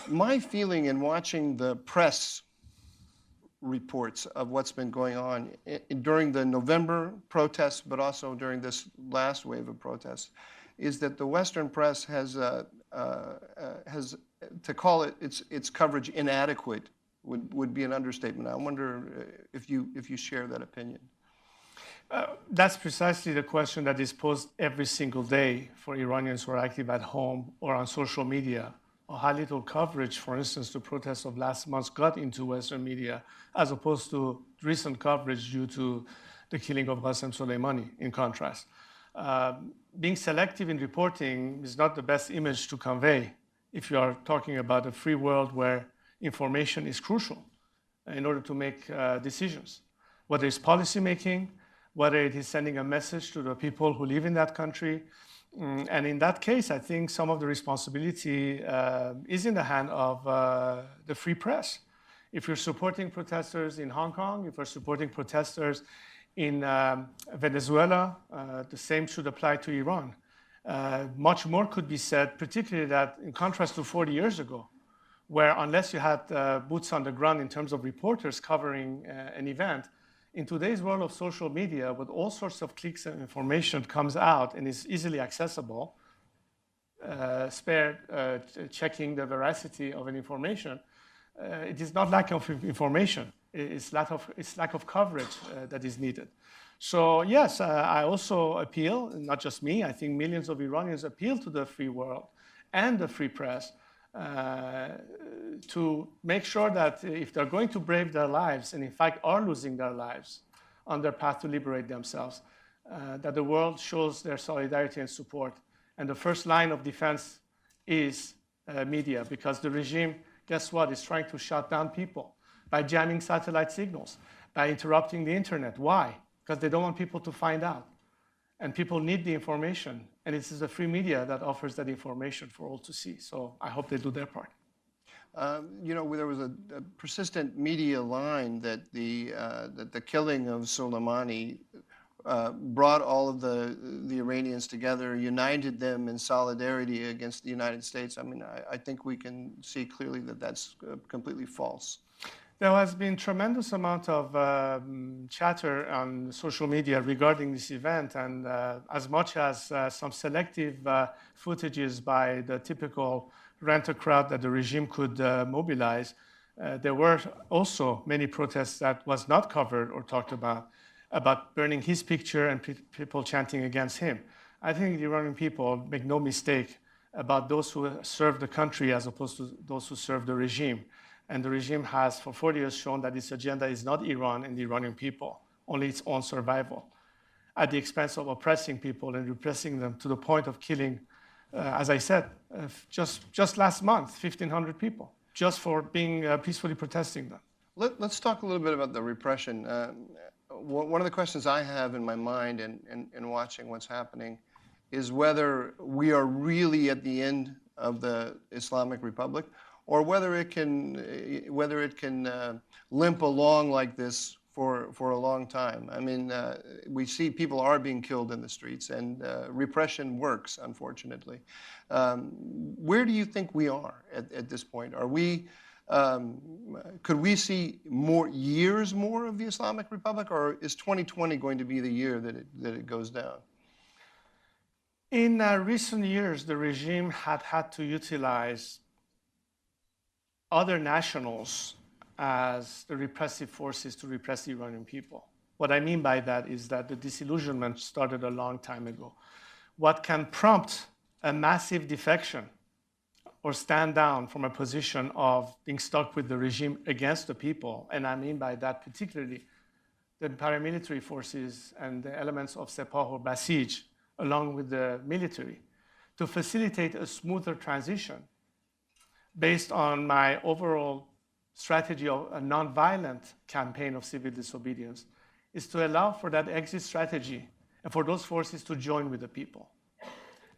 My feeling in watching the press reports of what's been going on during the November protests, but also during this last wave of protests, is that the Western press has to call it its coverage inadequate would be an understatement. I wonder if you share that opinion. That's precisely the question that is posed every single day for Iranians who are active at home or on social media. How little coverage, for instance, the protests of last month got into Western media, as opposed to recent coverage due to the killing of Qasem Soleimani, in contrast. Being selective in reporting is not the best image to convey if you are talking about a free world where information is crucial in order to make decisions, whether it's policy making, whether it is sending a message to the people who live in that country. And in that case, I think some of the responsibility is in the hand of the free press. If you're supporting protesters in Hong Kong, if you're supporting protesters in Venezuela, the same should apply to Iran. Much more could be said, particularly that in contrast to 40 years ago, where unless you had boots on the ground in terms of reporters covering an event, in today's world of social media, with all sorts of clicks and information comes out and is easily accessible, checking the veracity of an information, it is not lack of information. It's lack of coverage that is needed. So yes, I also appeal, not just me, I think millions of Iranians appeal to the free world and the free press to make sure that if they're going to brave their lives, and in fact are losing their lives on their path to liberate themselves, that the world shows their solidarity and support. And the first line of defense is media, because the regime, guess what, is trying to shut down people by jamming satellite signals, by interrupting the internet. Why? Because they don't want people to find out. And people need the information. And it is the free media that offers that information for all to see. So I hope they do their part. There was a persistent media line that the killing of Soleimani brought all of the Iranians together, united them in solidarity against the United States. I mean, I think we can see clearly that that's completely false. There has been tremendous amount of chatter on social media regarding this event, and as much as some selective footages by the typical rent-a-crowd that the regime could mobilize, there were also many protests that was not covered or talked about burning his picture and people chanting against him. I think the Iranian people make no mistake about those who serve the country as opposed to those who serve the regime. And the regime has, for 40 years, shown that its agenda is not Iran and the Iranian people, only its own survival, at the expense of oppressing people and repressing them to the point of killing, as I said, just last month, 1,500 people, just for being peacefully protesting them. Let's talk a little bit about the repression. One of the questions I have in my mind in watching what's happening is whether we are really at the end of the Islamic Republic, or whether it can limp along like this for a long time. I mean, we see people are being killed in the streets, and repression works, unfortunately. Where do you think we are at this point? Are we? Could we see years more of the Islamic Republic, or is 2020 going to be the year that it goes down? In recent years, the regime had to utilize other nationals as the repressive forces to repress the Iranian people. What I mean by that is that the disillusionment started a long time ago. What can prompt a massive defection or stand down from a position of being stuck with the regime against the people, and I mean by that particularly the paramilitary forces and the elements of Sepah or Basij, along with the military, to facilitate a smoother transition based on my overall strategy of a nonviolent campaign of civil disobedience, is to allow for that exit strategy and for those forces to join with the people.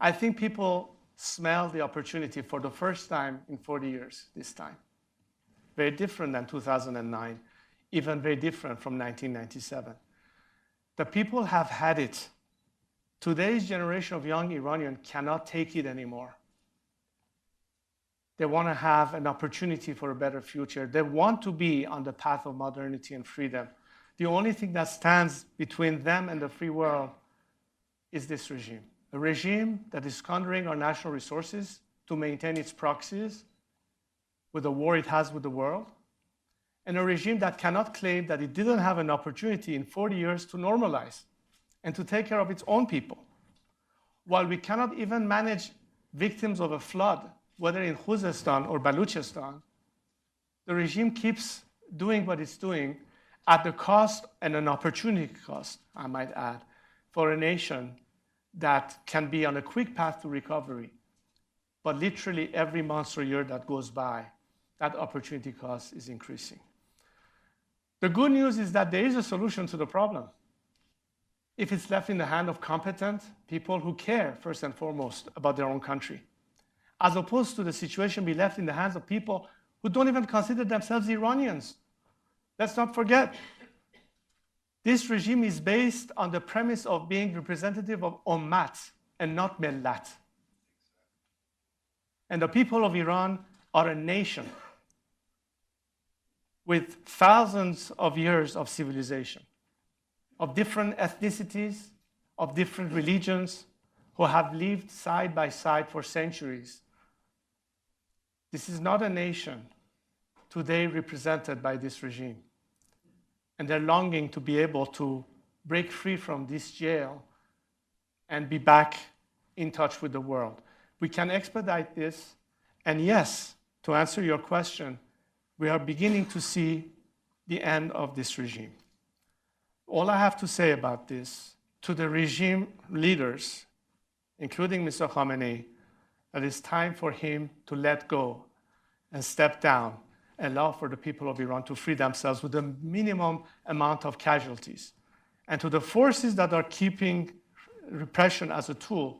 I think people smell the opportunity for the first time in 40 years this time. Very different than 2009, even very different from 1997. The people have had it. Today's generation of young Iranians cannot take it anymore. They want to have an opportunity for a better future. They want to be on the path of modernity and freedom. The only thing that stands between them and the free world is this regime. A regime that is squandering our national resources to maintain its proxies with the war it has with the world, and a regime that cannot claim that it didn't have an opportunity in 40 years to normalize and to take care of its own people. While we cannot even manage victims of a flood, whether in Khuzestan or Baluchistan, the regime keeps doing what it's doing at the cost and an opportunity cost, I might add, for a nation that can be on a quick path to recovery. But literally every month or year that goes by, that opportunity cost is increasing. The good news is that there is a solution to the problem. If it's left in the hand of competent people who care, first and foremost, about their own country, as opposed to the situation be left in the hands of people who don't even consider themselves Iranians. Let's not forget, this regime is based on the premise of being representative of ummat and not millat. And the people of Iran are a nation with thousands of years of civilization, of different ethnicities, of different religions, who have lived side by side for centuries. This is not a nation today represented by this regime. And they're longing to be able to break free from this jail and be back in touch with the world. We can expedite this. And yes, to answer your question, we are beginning to see the end of this regime. All I have to say about this to the regime leaders, including Mr. Khamenei, that it's time for him to let go and step down, allow for the people of Iran to free themselves with a minimum amount of casualties. And to the forces that are keeping repression as a tool,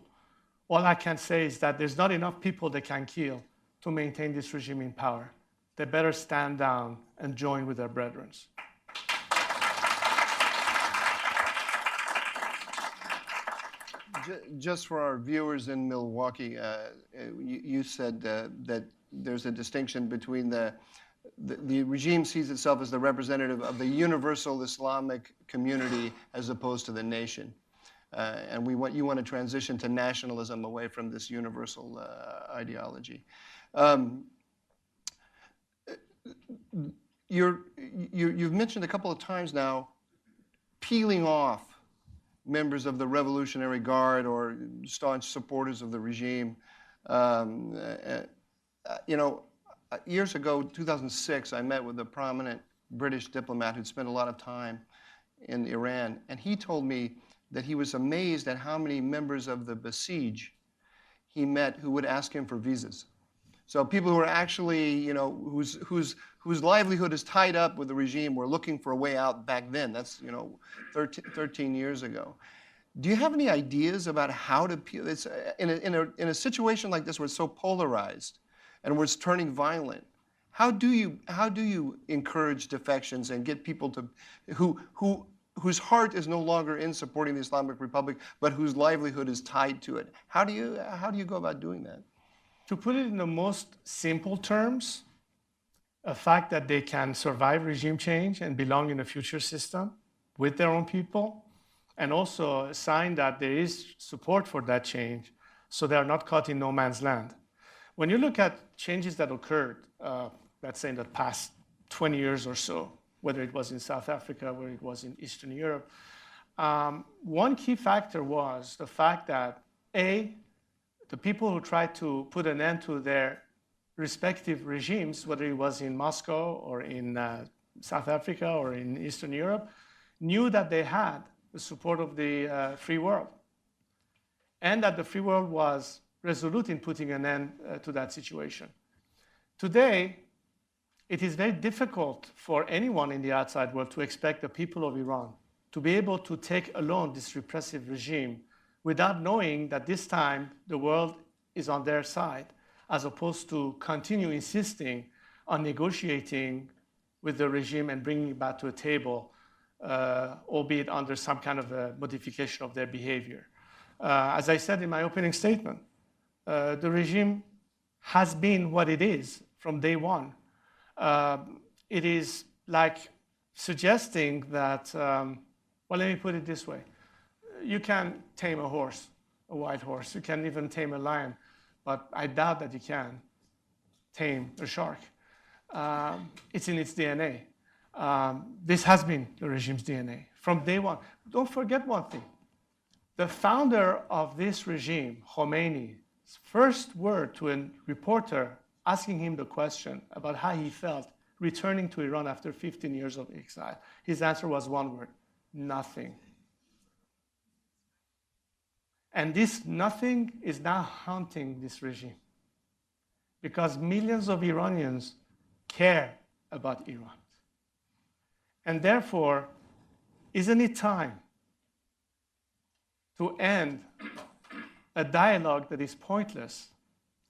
all I can say is that there's not enough people they can kill to maintain this regime in power. They better stand down and join with their brethren. Just for our viewers in Milwaukee, you said that there's a distinction between the regime sees itself as the representative of the universal Islamic community as opposed to the nation. And you want to transition to nationalism away from this universal ideology. You've mentioned a couple of times now peeling off members of the Revolutionary Guard or staunch supporters of the regime. Years ago, 2006, I met with a prominent British diplomat who'd spent a lot of time in Iran, and he told me that he was amazed at how many members of the Basij he met who would ask him for visas. So people who are actually, whose livelihood is tied up with the regime were looking for a way out back then. That's, 13 years ago. Do you have any ideas about how to peel? It's in a situation like this where it's so polarized and where it's turning violent. How do you encourage defections and get people to whose heart is no longer in supporting the Islamic Republic, but whose livelihood is tied to it? How do you go about doing that? To put it in the most simple terms, a fact that they can survive regime change and belong in a future system with their own people, and also a sign that there is support for that change, so they are not caught in no man's land. When you look at changes that occurred, let's say in the past 20 years or so, whether it was in South Africa, whether it was in Eastern Europe, one key factor was the fact that, the people who tried to put an end to their respective regimes, whether it was in Moscow or in South Africa or in Eastern Europe, knew that they had the support of the free world, and that the free world was resolute in putting an end to that situation. Today, it is very difficult for anyone in the outside world to expect the people of Iran to be able to take alone this repressive regime without knowing that this time the world is on their side, as opposed to continue insisting on negotiating with the regime and bringing it back to a table albeit under some kind of a modification of their behavior. As I said in my opening statement, the regime has been what it is from day one. It is like suggesting that, well, let me put it this way. You can tame a horse, a wild horse. You can even tame a lion, but I doubt that you can tame a shark. It's in its DNA. This has been the regime's DNA from day one. Don't forget one thing. The founder of this regime, Khomeini's first word to a reporter asking him the question about how he felt returning to Iran after 15 years of exile, his answer was one word: nothing. And this nothing is now haunting this regime because millions of Iranians care about Iran. And therefore, isn't it time to end a dialogue that is pointless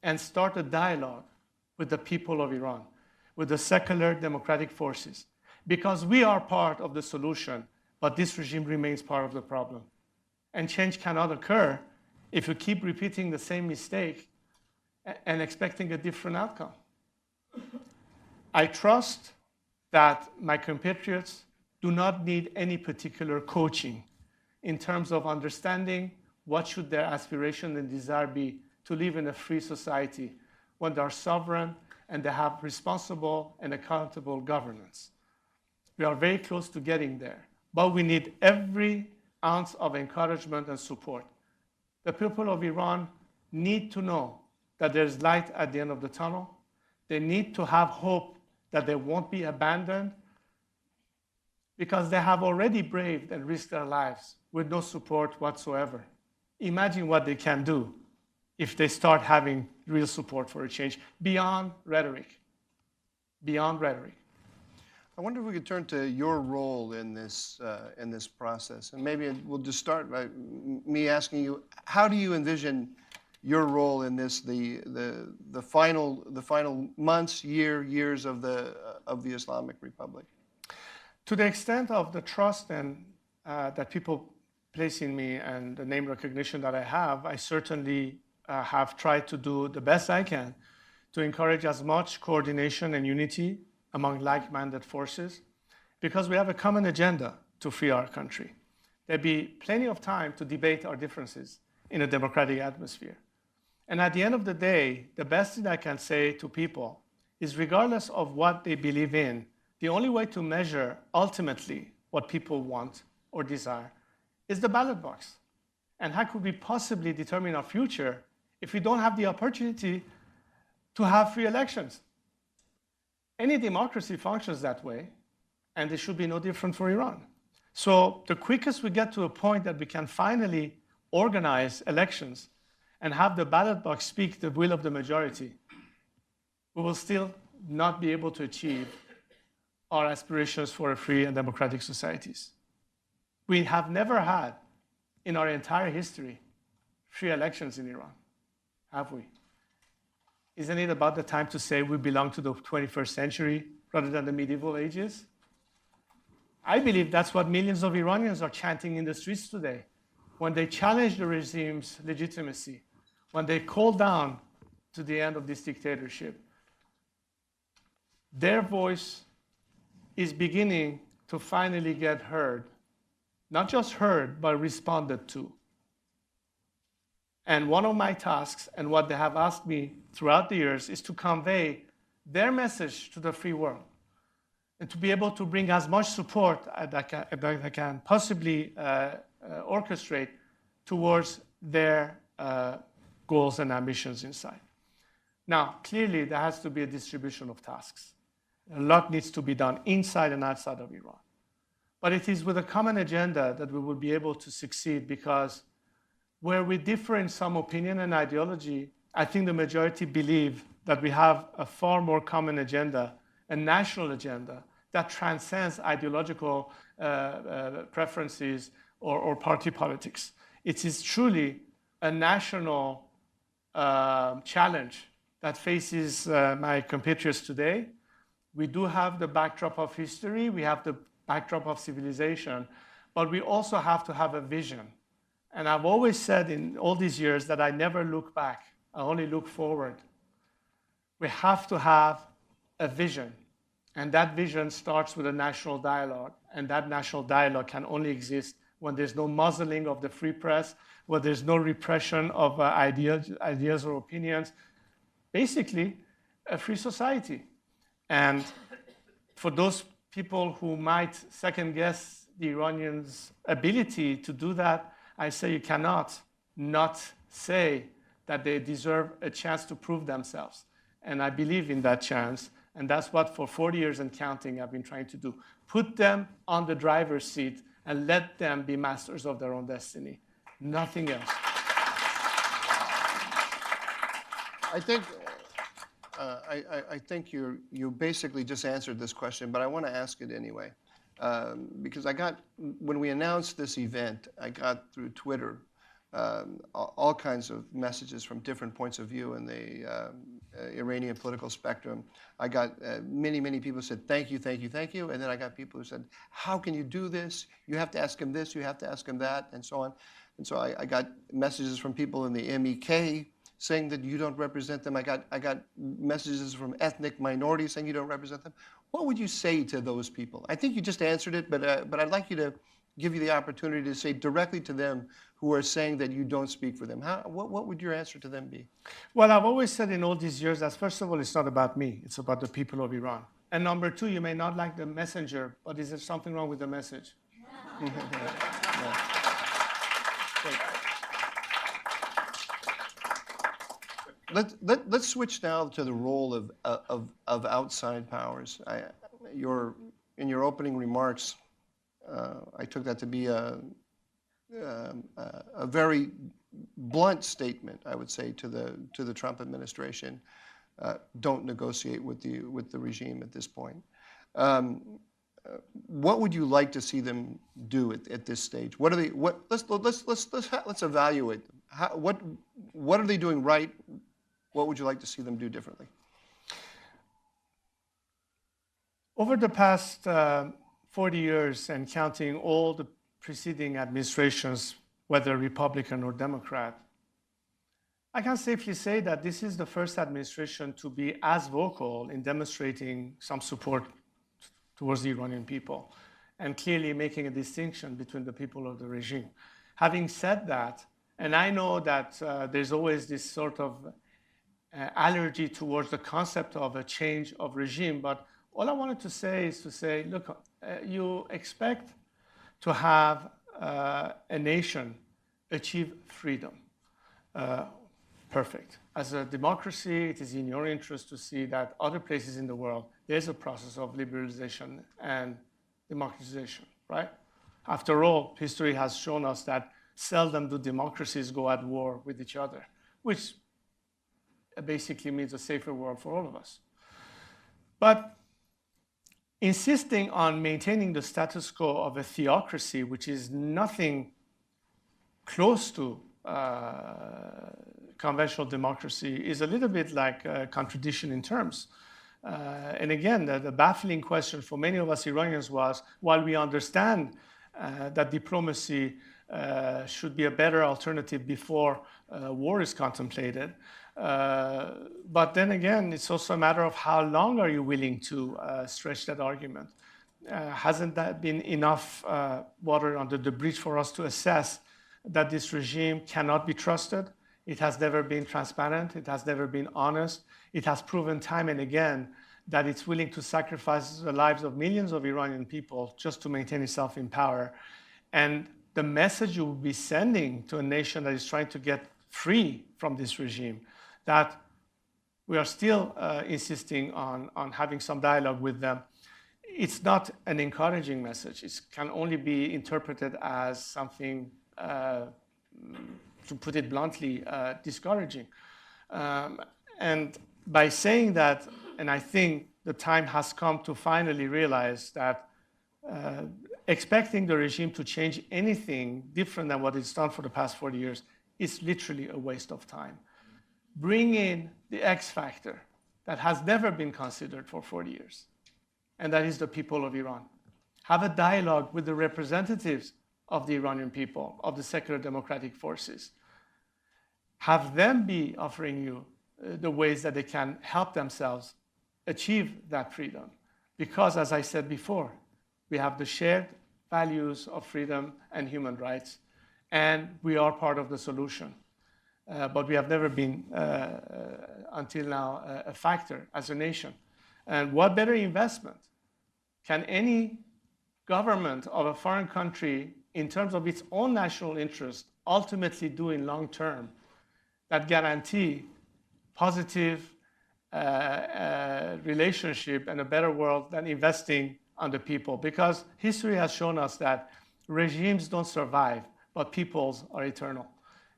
and start a dialogue with the people of Iran, with the secular democratic forces? Because we are part of the solution, but this regime remains part of the problem. And change cannot occur if you keep repeating the same mistake and expecting a different outcome. I trust that my compatriots do not need any particular coaching in terms of understanding what should their aspiration and desire be to live in a free society when they are sovereign and they have responsible and accountable governance. We are very close to getting there, but we need every ounce of encouragement and support. The people of Iran need to know that there's light at the end of the tunnel. They need to have hope that they won't be abandoned because they have already braved and risked their lives with no support whatsoever. Imagine what they can do if they start having real support for a change beyond rhetoric. Beyond rhetoric. I wonder if we could turn to your role in this process, and maybe we'll just start by me asking you: how do you envision your role in this, the final months, years of the Islamic Republic? To the extent of the trust and that people place in me and the name recognition that I have, I certainly have tried to do the best I can to encourage as much coordination and unity among like-minded forces, because we have a common agenda to free our country. There'll be plenty of time to debate our differences in a democratic atmosphere. And at the end of the day, the best thing I can say to people is, regardless of what they believe in, the only way to measure ultimately what people want or desire is the ballot box. And how could we possibly determine our future if we don't have the opportunity to have free elections? Any democracy functions that way, and it should be no different for Iran. So the quickest we get to a point that we can finally organize elections and have the ballot box speak the will of the majority, we will still not be able to achieve our aspirations for a free and democratic societies. We have never had, in our entire history, free elections in Iran, have we? Isn't it about the time to say we belong to the 21st century rather than the medieval ages? I believe that's what millions of Iranians are chanting in the streets today when they challenge the regime's legitimacy, when they call down to the end of this dictatorship. Their voice is beginning to finally get heard, not just heard, but responded to. And one of my tasks, and what they have asked me throughout the years, is to convey their message to the free world and to be able to bring as much support that I can possibly orchestrate towards their goals and ambitions inside. Now, clearly, there has to be a distribution of tasks. A lot needs to be done inside and outside of Iran. But it is with a common agenda that we will be able to succeed, because where we differ in some opinion and ideology, I think the majority believe that we have a far more common agenda, a national agenda that transcends ideological preferences or party politics. It is truly a national challenge that faces my compatriots today. We do have the backdrop of history. We have the backdrop of civilization, but we also have to have a vision. And I've always said in all these years that I never look back, I only look forward. We have to have a vision, and that vision starts with a national dialogue, and that national dialogue can only exist when there's no muzzling of the free press, when there's no repression of ideas or opinions. Basically, a free society. And for those people who might second guess the Iranians' ability to do that, I say you cannot not say that they deserve a chance to prove themselves. And I believe in that chance. And that's what for 40 years and counting I've been trying to do. Put them on the driver's seat and let them be masters of their own destiny. Nothing else. I think you basically just answered this question, but I want to ask it anyway. Because when we announced this event, I got through Twitter all kinds of messages from different points of view in the Iranian political spectrum. I got many people who said, thank you, thank you, thank you. And then I got people who said, how can you do this? You have to ask him this, you have to ask him that, and so on. And so I got messages from people in the MEK saying that you don't represent them. I got messages from ethnic minorities saying you don't represent them. What would you say to those people? I think you just answered it, but I'd like you to give you the opportunity to say directly to them who are saying that you don't speak for them. What would your answer to them be? Well, I've always said in all these years that, first of all, it's not about me. It's about the people of Iran. And number two, you may not like the messenger, but is there something wrong with the message? Yeah. Let's switch now to the role of outside powers. In your opening remarks, I took that to be a very blunt statement, I would say, to the Trump administration. Don't negotiate with the regime at this point. What would you like to see them do at this stage? What are they? Let's evaluate them. What are they doing right? What would you like to see them do differently? Over the past 40 years and counting all the preceding administrations, whether Republican or Democrat, I can safely say that this is the first administration to be as vocal in demonstrating some support towards the Iranian people and clearly making a distinction between the people of the regime. Having said that, and I know that there's always this sort of allergy towards the concept of a change of regime, but all I wanted to say is to say, look, you expect to have a nation achieve freedom. Perfect. As a democracy, it is in your interest to see that other places in the world, there's a process of liberalization and democratization, right? After all, history has shown us that seldom do democracies go at war with each other, which basically means a safer world for all of us. But insisting on maintaining the status quo of a theocracy, which is nothing close to conventional democracy, is a little bit like a contradiction in terms. And again, the baffling question for many of us Iranians was, while we understand that diplomacy should be a better alternative before war is contemplated, but then again, it's also a matter of how long are you willing to stretch that argument. Hasn't that been enough water under the bridge for us to assess that this regime cannot be trusted? It has never been transparent. It has never been honest. It has proven time and again that it's willing to sacrifice the lives of millions of Iranian people just to maintain itself in power. And the message you will be sending to a nation that is trying to get free from this regime, that we are still insisting on having some dialogue with them, it's not an encouraging message. It can only be interpreted as something, to put it bluntly, discouraging. And by saying that, and I think the time has come to finally realize that expecting the regime to change anything different than what it's done for the past 40 years is literally a waste of time. Bring in the X factor that has never been considered for 40 years, and that is the people of Iran. Have a dialogue with the representatives of the Iranian people, of the secular democratic forces. Have them be offering you the ways that they can help themselves achieve that freedom. Because, as I said before, we have the shared values of freedom and human rights, and we are part of the solution. But we have never been, until now, a factor as a nation. And what better investment can any government of a foreign country, in terms of its own national interest, ultimately do in long term that guarantee positive relationship and a better world than investing on the people? Because history has shown us that regimes don't survive, but peoples are eternal.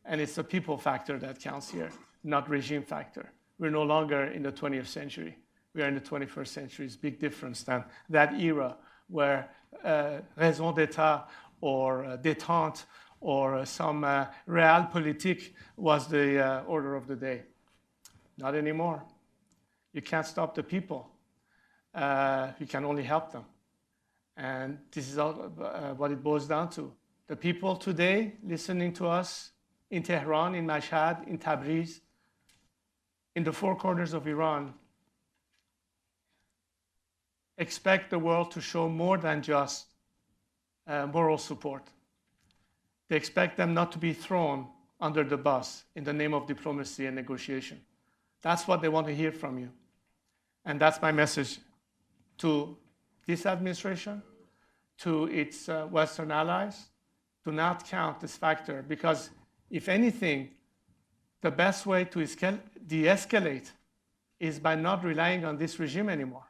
And it's the people factor that counts here, not regime factor. We're no longer in the 20th century. We are in the 21st century. It's a big difference than that era where raison d'etat or détente or some realpolitik was the order of the day. Not anymore. You can't stop the people. You can only help them. And this is all, what it boils down to. The people today listening to us in Tehran, in Mashhad, in Tabriz, in the four corners of Iran, expect the world to show more than just moral support. They expect them not to be thrown under the bus in the name of diplomacy and negotiation. That's what they want to hear from you. And that's my message to this administration, to its Western allies. Do not count this factor, because if anything, the best way to de-escalate is by not relying on this regime anymore,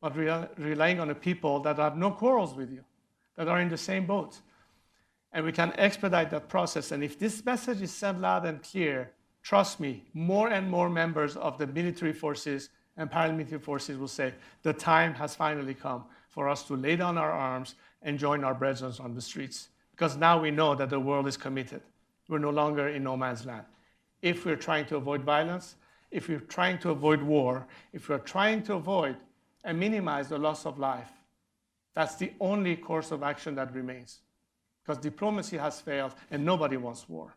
but relying on the people that have no quarrels with you, that are in the same boat. And we can expedite that process. And if this message is sent loud and clear, trust me, more and more members of the military forces and paramilitary forces will say, the time has finally come for us to lay down our arms and join our brethren on the streets. Because now we know that the world is committed. We're no longer in no man's land. If we're trying to avoid violence, if we're trying to avoid war, if we're trying to avoid and minimize the loss of life, that's the only course of action that remains. Because diplomacy has failed and nobody wants war.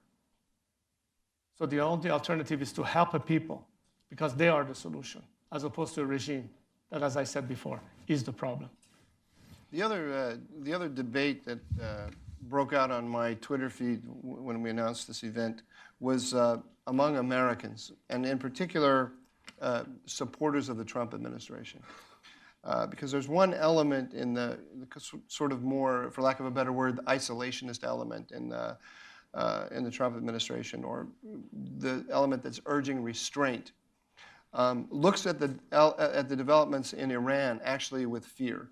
So the only alternative is to help a people, because they are the solution, as opposed to a regime that, as I said before, is the problem. The other debate that broke out on my Twitter feed when we announced this event was among Americans, and in particular, supporters of the Trump administration. Because there's one element in the sort of more, for lack of a better word, the isolationist element in the Trump administration, or the element that's urging restraint, looks at the developments in Iran actually with fear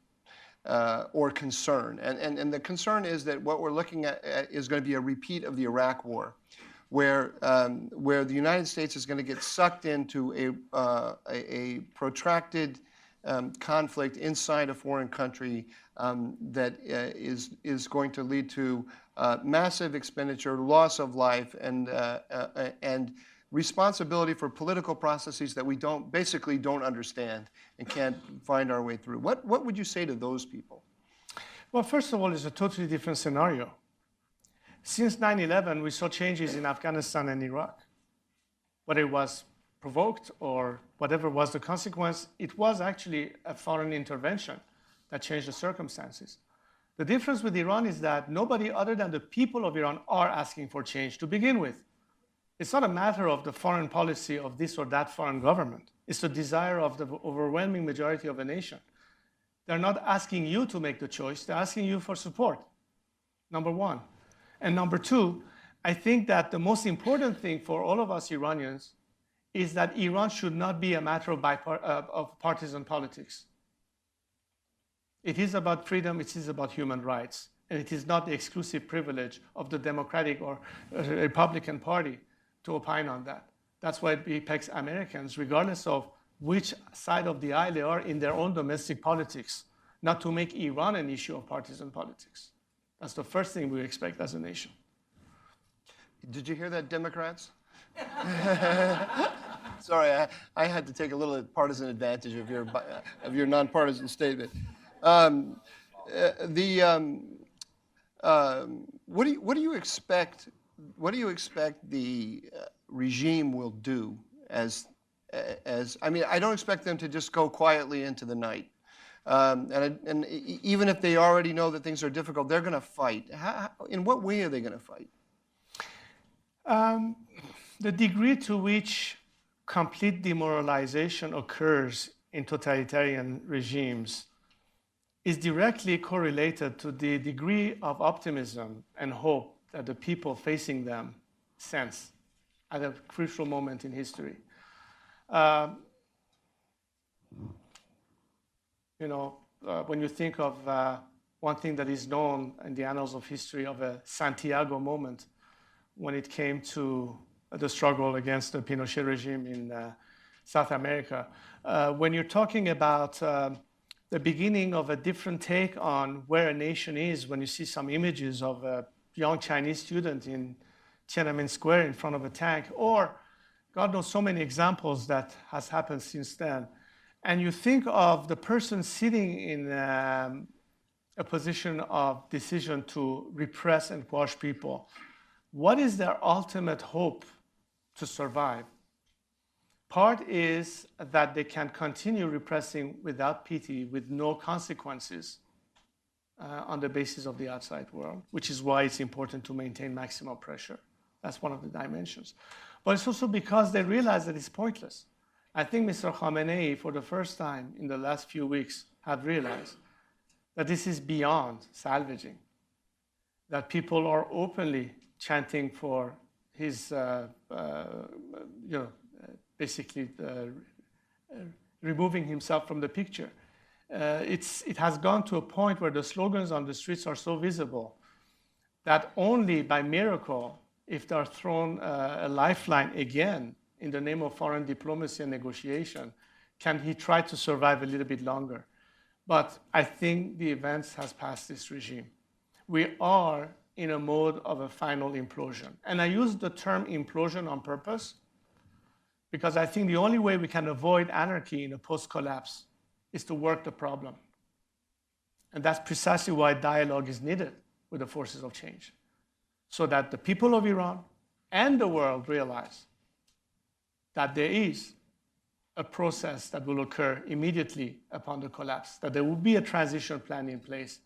or concern. And the concern is that what we're looking at is going to be a repeat of the Iraq War, where the United States is going to get sucked into a protracted conflict inside a foreign country that is going to lead to massive expenditure, loss of life, and responsibility for political processes that we basically don't understand and can't find our way through. What would you say to those people? Well, first of all, it's a totally different scenario. Since 9/11, we saw changes in Afghanistan and Iraq. Whether it was provoked or whatever was the consequence, it was actually a foreign intervention that changed the circumstances. The difference with Iran is that nobody other than the people of Iran are asking for change to begin with. It's not a matter of the foreign policy of this or that foreign government. It's the desire of the overwhelming majority of a nation. They're not asking you to make the choice. They're asking you for support, number one. And number two, I think that the most important thing for all of us Iranians is that Iran should not be a matter of partisan politics. It is about freedom, it is about human rights, and it is not the exclusive privilege of the Democratic or Republican Party to opine on that. That's why it impacts Americans, regardless of which side of the aisle they are in their own domestic politics, not to make Iran an issue of partisan politics. That's the first thing we expect as a nation. Did you hear that, Democrats? Sorry, I had to take a little partisan advantage of your nonpartisan statement. What do you expect? What do you expect the regime will do as I mean, I don't expect them to just go quietly into the night. And even if they already know that things are difficult, they're going to fight. In what way are they going to fight? The degree to which complete demoralization occurs in totalitarian regimes is directly correlated to the degree of optimism and hope that the people facing them sense at a crucial moment in history. When you think of one thing that is known in the annals of history of a Santiago moment, when it came to the struggle against the Pinochet regime in South America, when you're talking about the beginning of a different take on where a nation is, when you see some images of a young Chinese student in Tiananmen Square in front of a tank, or God knows so many examples that has happened since then, and you think of the person sitting in a position of decision to repress and quash people, what is their ultimate hope to survive? Part is that they can continue repressing without pity, with no consequences on the basis of the outside world, which is why it's important to maintain maximum pressure. That's one of the dimensions. But it's also because they realize that it's pointless. I think Mr. Khamenei, for the first time in the last few weeks, have realized that this is beyond salvaging, that people are openly chanting for his, basically removing himself from the picture. It has gone to a point where the slogans on the streets are so visible that only by miracle, if they're thrown a lifeline again in the name of foreign diplomacy and negotiation, can he try to survive a little bit longer. But I think the events has passed this regime. We are in a mode of a final implosion. And I use the term implosion on purpose because I think the only way we can avoid anarchy in a post-collapse is to work the problem. And that's precisely why dialogue is needed with the forces of change, so that the people of Iran and the world realize that there is a process that will occur immediately upon the collapse, that there will be a transition plan in place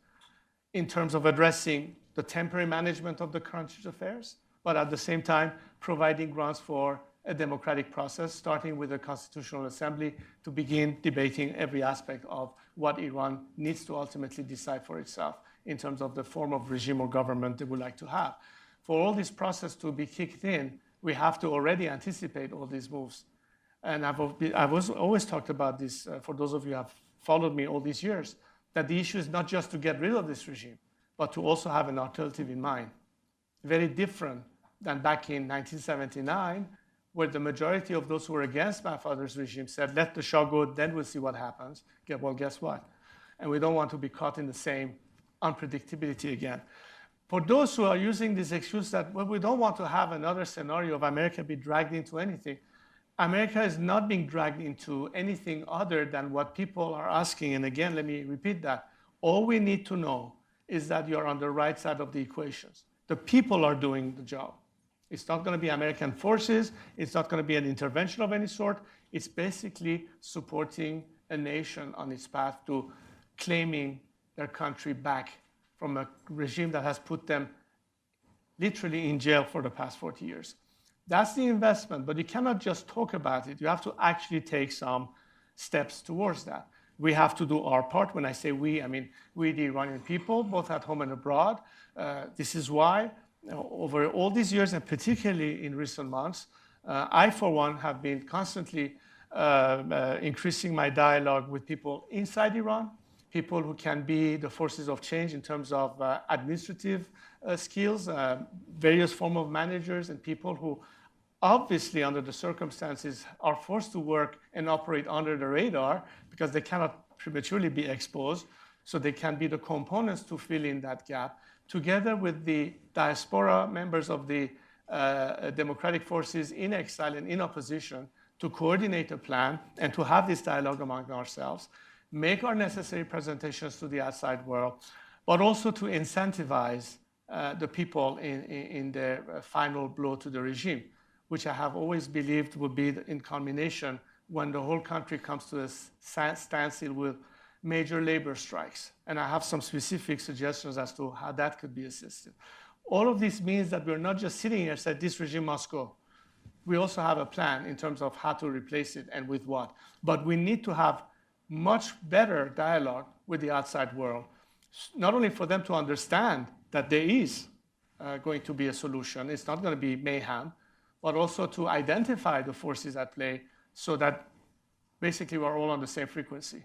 in terms of addressing the temporary management of the country's affairs, but at the same time providing grounds for a democratic process, starting with the Constitutional Assembly, to begin debating every aspect of what Iran needs to ultimately decide for itself in terms of the form of regime or government they would like to have. For all this process to be kicked in, we have to already anticipate all these moves. And I've always talked about this, for those of you who have followed me all these years, that the issue is not just to get rid of this regime, but to also have an alternative in mind. Very different than back in 1979, where the majority of those who were against my father's regime said, let the Shah go, then we'll see what happens. Well, guess what? And we don't want to be caught in the same unpredictability again. For those who are using this excuse that, well, we don't want to have another scenario of America be dragged into anything, America is not being dragged into anything other than what people are asking. And again, let me repeat that. All we need to know is that you're on the right side of the equations. The people are doing the job. It's not going to be American forces. It's not going to be an intervention of any sort. It's basically supporting a nation on its path to claiming their country back from a regime that has put them literally in jail for the past 40 years. That's the investment, but you cannot just talk about it. You have to actually take some steps towards that. We have to do our part. When I say we, I mean we, the Iranian people, both at home and abroad. This is why, over all these years, and particularly in recent months, I, for one, have been constantly increasing my dialogue with people inside Iran, people who can be the forces of change in terms of administrative skills, various forms of managers, and people who obviously, under the circumstances, are forced to work and operate under the radar because they cannot prematurely be exposed, so they can be the components to fill in that gap, together with the diaspora members of the democratic forces in exile and in opposition, to coordinate a plan and to have this dialogue among ourselves. make our necessary presentations to the outside world, but also to incentivize the people in their final blow to the regime, which I have always believed would be in culmination when the whole country comes to a standstill with major labor strikes. And I have some specific suggestions as to how that could be assisted. All of this means that we're not just sitting here and saying this regime must go. We also have a plan in terms of how to replace it and with what. But we need to have much better dialogue with the outside world, not only for them to understand that there is going to be a solution, it's not going to be mayhem, but also to identify the forces at play so that basically we're all on the same frequency.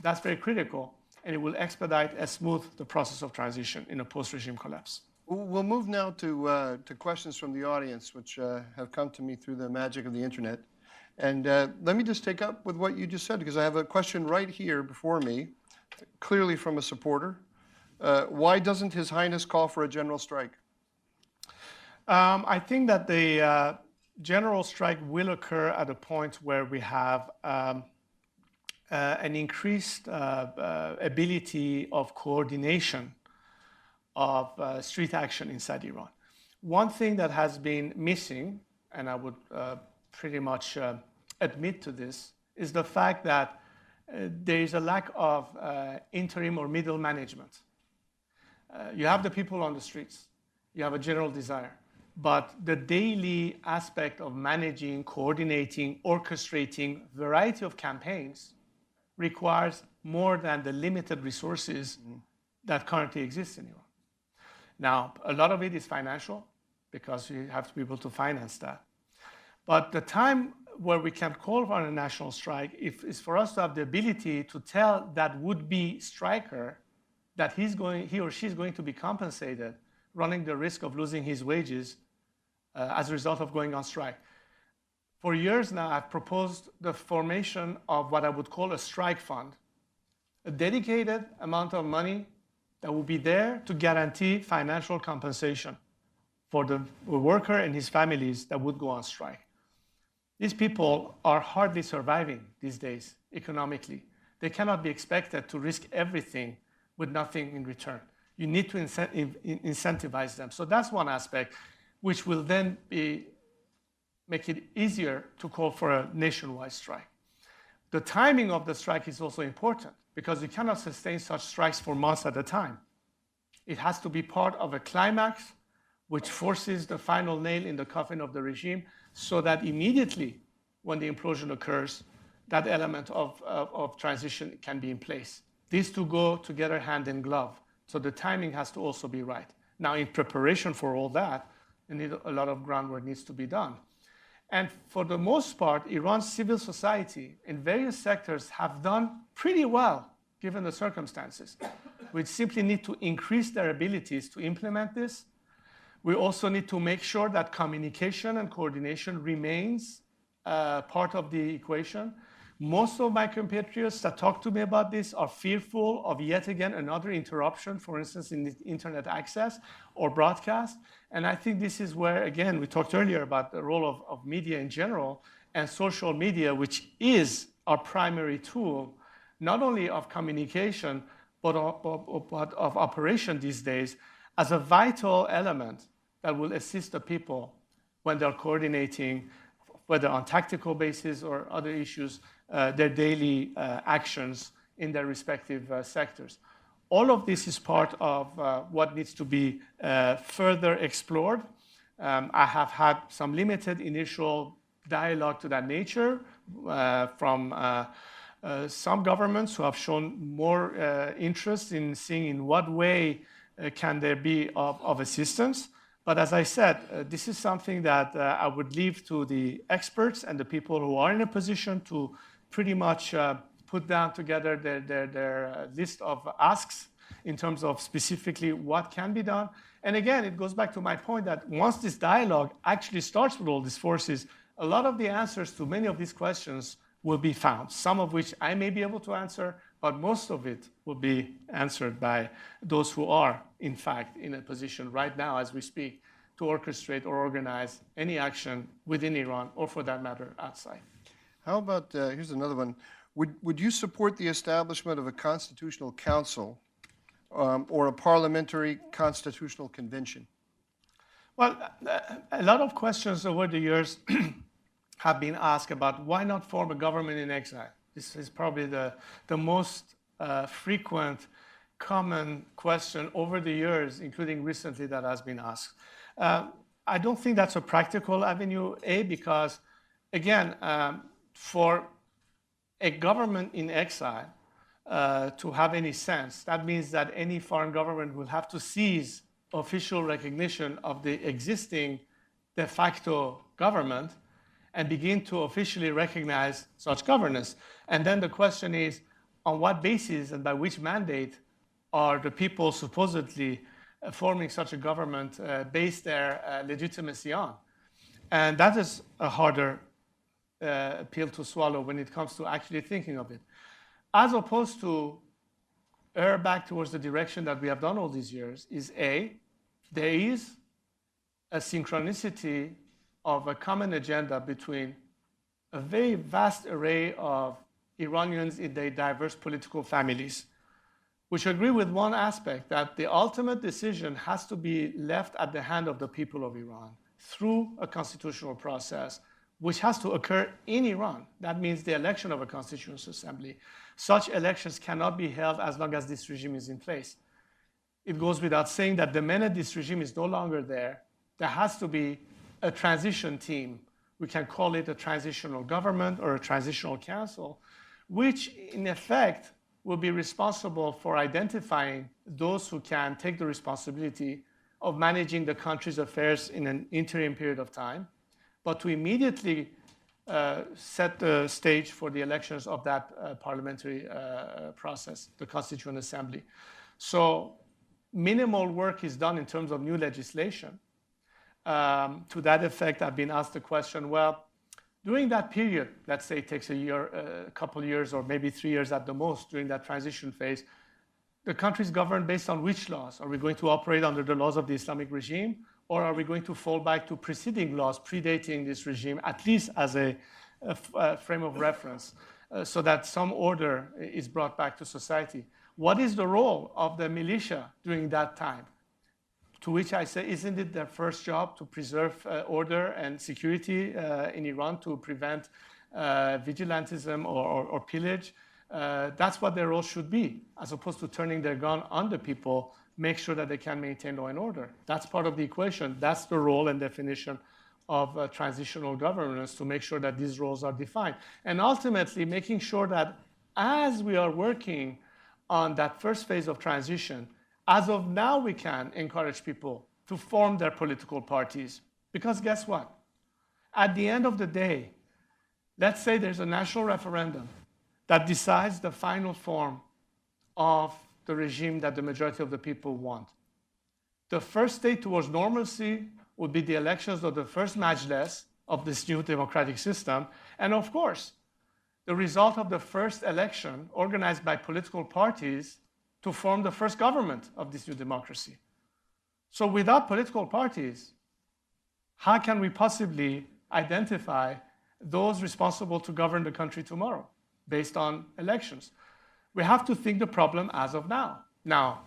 That's very critical, and it will expedite and smooth the process of transition in a post-regime collapse. We'll move now to questions from the audience, which have come to me through the magic of the internet. And let me just take up with what you just said, because I have a question right here before me, clearly from a supporter. Why doesn't His Highness call for a general strike? I think that the general strike will occur at a point where we have an increased ability of coordination of street action inside Iran. One thing that has been missing, and I would pretty much admit to this, is the fact that there is a lack of interim or middle management. You have the people on the streets, you have a general desire, but the daily aspect of managing, coordinating, orchestrating a variety of campaigns requires more than the limited resources that currently exist in Iran. Now, a lot of it is financial, because you have to be able to finance that. But the time where we can call for a national strike is for us to have the ability to tell that would-be striker that he or she is going to be compensated, running the risk of losing his wages as a result of going on strike. For years now, I've proposed the formation of what I would call a strike fund, a dedicated amount of money that will be there to guarantee financial compensation for the worker and his families that would go on strike. These people are hardly surviving these days economically. They cannot be expected to risk everything with nothing in return. You need to incentivize them. So that's one aspect, which will then make it easier to call for a nationwide strike. The timing of the strike is also important, because you cannot sustain such strikes for months at a time. It has to be part of a climax which forces the final nail in the coffin of the regime, so that immediately when the implosion occurs, that element of transition can be in place. These two go together hand in glove. So the timing has to also be right. Now, in preparation for all that, a lot of groundwork needs to be done. And for the most part, Iran's civil society in various sectors have done pretty well, given the circumstances. We simply need to increase their abilities to implement this. We also need to make sure that communication and coordination remains part of the equation. Most of my compatriots that talk to me about this are fearful of yet again another interruption, for instance, in the internet access or broadcast. And I think this is where, again, we talked earlier about the role of media in general, and social media, which is our primary tool, not only of communication, but of operation these days, as a vital element that will assist the people when they're coordinating, whether on tactical basis or other issues, their daily actions in their respective sectors. All of this is part of what needs to be further explored. I have had some limited initial dialogue to that nature from some governments who have shown more interest in seeing in what way can there be of assistance. But as I said, this is something that I would leave to the experts and the people who are in a position to pretty much put down together their list of asks in terms of specifically what can be done. And again, it goes back to my point that once this dialogue actually starts with all these forces, a lot of the answers to many of these questions will be found, some of which I may be able to answer, but most of it will be answered by those who are, in fact, in a position right now as we speak to orchestrate or organize any action within Iran or, for that matter, outside. How about, here's another one. would you support the establishment of a constitutional council or a parliamentary constitutional convention? Well, a lot of questions over the years have been asked about why not form a government in exile. This is probably the most frequent, common question over the years, including recently, that has been asked. I don't think that's a practical avenue, because, again, for a government in exile to have any sense, that means that any foreign government will have to cease official recognition of the existing de facto government and begin to officially recognize such governance. And then the question is, on what basis and by which mandate are the people supposedly forming such a government base their legitimacy on? And that is a harder pill to swallow when it comes to actually thinking of it. As opposed to err back towards the direction that we have done all these years, is there is a synchronicity of a common agenda between a very vast array of Iranians in their diverse political families, which agree with one aspect, that the ultimate decision has to be left at the hand of the people of Iran through a constitutional process, which has to occur in Iran. That means the election of a constitutional assembly. Such elections cannot be held as long as this regime is in place. It goes without saying that the minute this regime is no longer there, there has to be a transition team. We can call it a transitional government or a transitional council, which in effect will be responsible for identifying those who can take the responsibility of managing the country's affairs in an interim period of time, but to immediately set the stage for the elections of that parliamentary process, the Constituent Assembly. So minimal work is done in terms of new legislation. To that effect, I've been asked the question, well, during that period, let's say it takes a year, a couple of years, or maybe 3 years at the most during that transition phase, the country is governed based on which laws? Are we going to operate under the laws of the Islamic regime, or are we going to fall back to preceding laws predating this regime, at least as a frame of reference, so that some order is brought back to society? What is the role of the militia during that time? To which I say, isn't it their first job to preserve order and security in Iran, to prevent vigilantism or pillage? That's what their role should be, as opposed to turning their gun on the people, make sure that they can maintain law and order. That's part of the equation. That's the role and definition of transitional governance, to make sure that these roles are defined. And ultimately, making sure that as we are working on that first phase of transition, as of now, we can encourage people to form their political parties. Because guess what? At the end of the day, let's say there's a national referendum that decides the final form of the regime that the majority of the people want. The first stage towards normalcy would be the elections of the first majlis of this new democratic system. And of course, the result of the first election organized by political parties to form the first government of this new democracy. So without political parties, how can we possibly identify those responsible to govern the country tomorrow based on elections? We have to think the problem as of now. Now,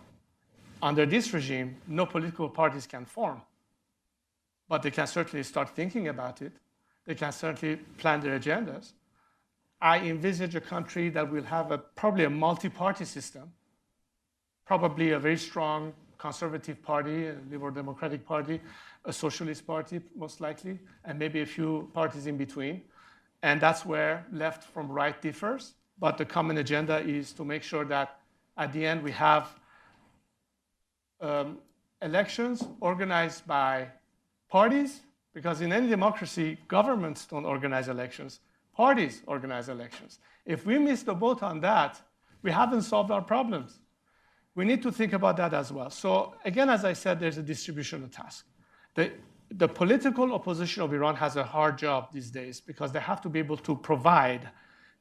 under this regime, no political parties can form, but they can certainly start thinking about it. They can certainly plan their agendas. I envisage a country that will have probably a multi-party system, probably a very strong conservative party, a liberal democratic party, a socialist party, most likely, and maybe a few parties in between. And that's where left from right differs. But the common agenda is to make sure that at the end we have elections organized by parties, because in any democracy, governments don't organize elections, parties organize elections. If we miss the boat on that, we haven't solved our problems. We need to think about that as well. So again, as I said, there's a distribution of tasks. The political opposition of Iran has a hard job these days, because they have to be able to provide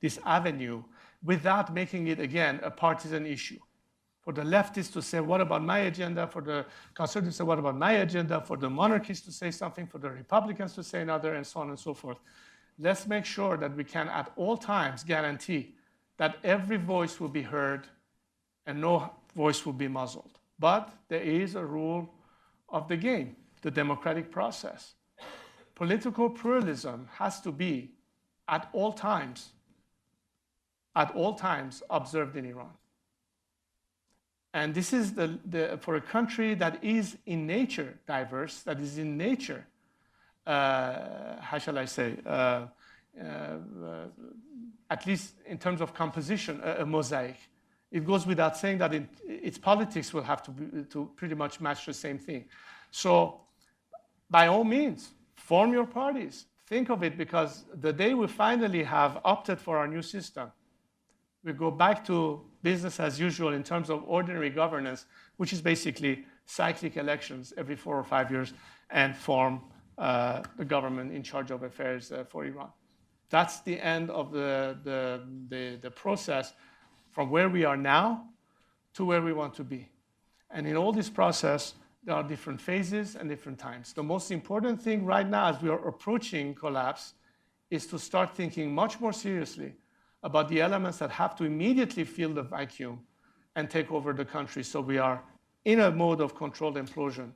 this avenue without making it, again, a partisan issue. For the leftists to say, what about my agenda? For the conservatives to say, what about my agenda? For the monarchists to say something, for the Republicans to say another, and so on and so forth. Let's make sure that we can at all times guarantee that every voice will be heard and no voice will be muzzled. But there is a rule of the game, the democratic process. Political pluralism has to be at all times observed in Iran. And this is for a country that is in nature diverse, that is in nature, how shall I say, at least in terms of composition, a mosaic. It goes without saying that its politics will have to pretty much match the same thing. So by all means, form your parties. Think of it, because the day we finally have opted for our new system, we go back to business as usual in terms of ordinary governance, which is basically cyclic elections every 4 or 5 years, and form the government in charge of affairs for Iran. That's the end of the process from where we are now to where we want to be. And in all this process, there are different phases and different times. The most important thing right now as we are approaching collapse is to start thinking much more seriously about the elements that have to immediately fill the vacuum and take over the country, so we are in a mode of controlled implosion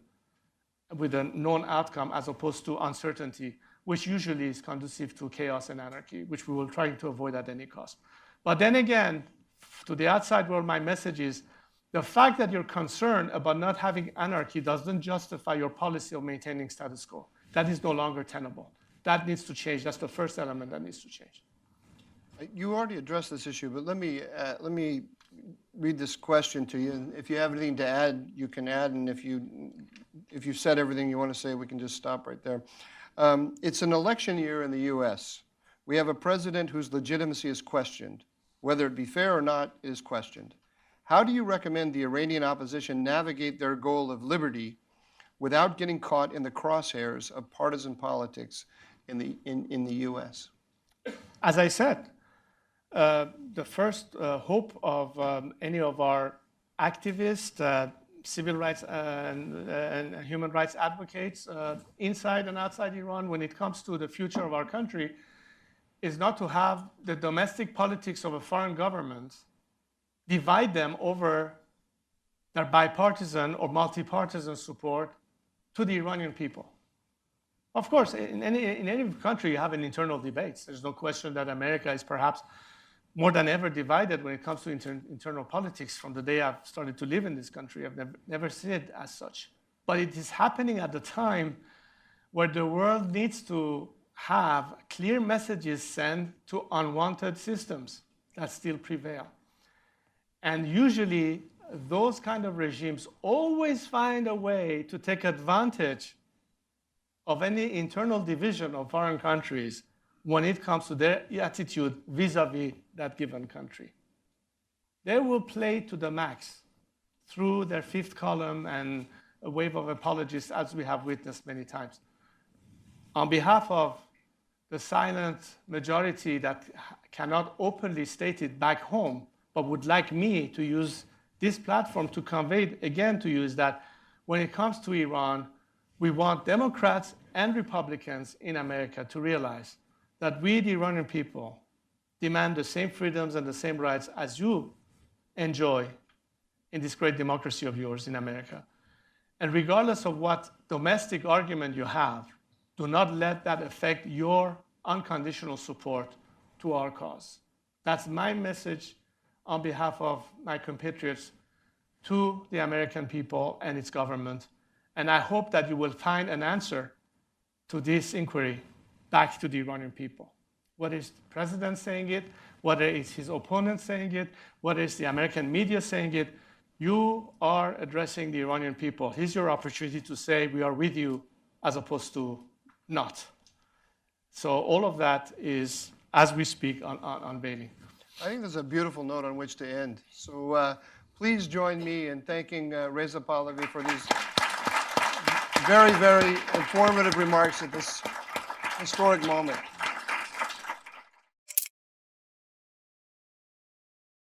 with a known outcome as opposed to uncertainty, which usually is conducive to chaos and anarchy, which we will try to avoid at any cost. But then again, to the outside world, my message is the fact that you're concerned about not having anarchy doesn't justify your policy of maintaining status quo. That is no longer tenable. That needs to change. That's the first element that needs to change. You already addressed this issue, but let me read this question to you. And if you have anything to add, you can add. And if you've said everything you want to say, we can just stop right there. It's an election year in the U.S. We have a president whose legitimacy is questioned. Whether it be fair or not is questioned. How do you recommend the Iranian opposition navigate their goal of liberty without getting caught in the crosshairs of partisan politics in the U.S.? As I said, the first hope of any of our activists, civil rights and human rights advocates inside and outside Iran when it comes to the future of our country is not to have the domestic politics of a foreign government divide them over their bipartisan or multi-partisan support to the Iranian people. Of course, in any country you have an internal debates. There's no question that America is perhaps more than ever divided when it comes to internal politics. From the day I've started to live in this country, I've never seen it as such. But it is happening at the time where the world needs to have clear messages sent to unwanted systems that still prevail. And usually, those kind of regimes always find a way to take advantage of any internal division of foreign countries when it comes to their attitude vis-a-vis that given country. They will play to the max through their fifth column and a wave of apologies, as we have witnessed many times. On behalf of the silent majority that cannot openly state it back home, but would like me to use this platform to convey it again to you, is that when it comes to Iran, we want Democrats and Republicans in America to realize that we, the Iranian people, demand the same freedoms and the same rights as you enjoy in this great democracy of yours in America. And regardless of what domestic argument you have, do not let that affect your unconditional support to our cause. That's my message on behalf of my compatriots to the American people and its government. And I hope that you will find an answer to this inquiry back to the Iranian people. Whether it's the president saying it, whether it's his opponent saying it, whether it's the American media saying it, you are addressing the Iranian people. Here's your opportunity to say we are with you as opposed to not. So all of that is, as we speak, unveiling. I think there's a beautiful note on which to end. So please join me in thanking Reza Pahlavi for these very, very informative remarks at this historic moment.